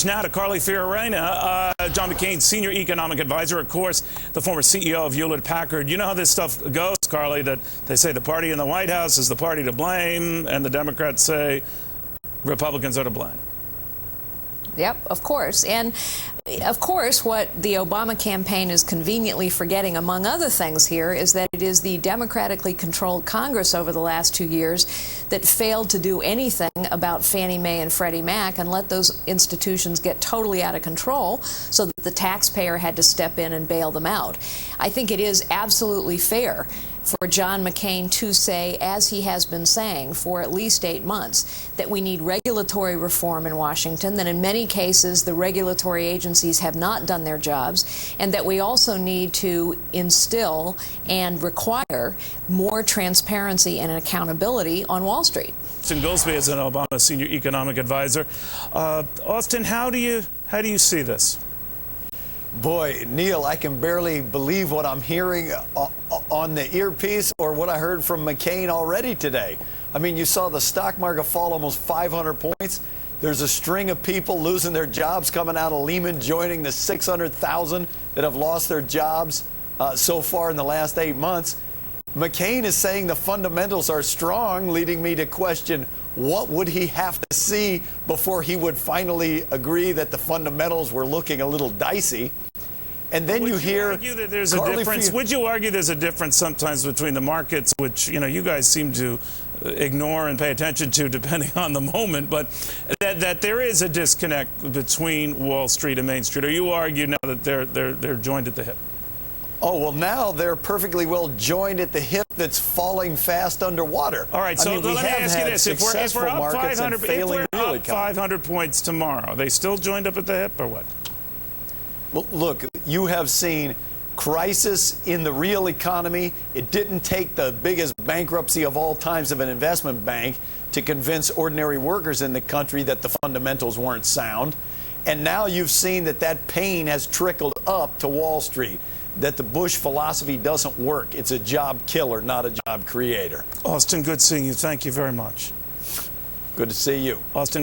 Now to Carly Fiorina, John McCain's senior economic advisor, of course, the former CEO of Hewlett-Packard. You know how this stuff goes, Carly, that they say the party in the White House is the party to blame, and the Democrats say Republicans are to blame. Yep, of course. And of course, what the Obama campaign is conveniently forgetting, among other things here, is that it is the democratically controlled Congress over the last 2 years that failed to do anything about Fannie Mae and Freddie Mac and let those institutions get totally out of control so that the taxpayer had to step in and bail them out. I think it is absolutely fair for John McCain to say, as he has been saying for at least 8 months, that we need regulatory reform in Washington, that in many cases the regulatory agencies have not done their jobs, and that we also need to instill and require more transparency and accountability on Wall Street. Austan Goolsbee is an Obama senior economic advisor. Austin, how do you see this? Boy, Neil, I can barely believe what I'm hearing on the earpiece or what I heard from McCain already today. I mean, you saw the stock market fall almost 500 points. There's a string of people losing their jobs coming out of Lehman, joining the 600,000 that have lost their jobs so far in the last 8 months. McCain is saying the fundamentals are strong, leading me to question what would he have to see before he would finally agree that the fundamentals were looking a little dicey. And then you hear, would you argue that there's a difference? Would you argue there's a difference sometimes between the markets, which you guys seem to ignore and pay attention to depending on the moment, but that there is a disconnect between Wall Street and Main Street? Or you argue now that they're joined at the hip? Oh, well, now they're perfectly well joined at the hip that's falling fast underwater. All right, so let me ask you this. If we're up 500 points tomorrow, are they still joined up at the hip or what? Well, look, you have seen crisis in the real economy. It didn't take the biggest bankruptcy of all times of an investment bank to convince ordinary workers in the country that the fundamentals weren't sound. And now you've seen that pain has trickled up to Wall Street, that the Bush philosophy doesn't work. It's a job killer, not a job creator. Austin, good seeing you. Thank you very much. Good to see you. Austan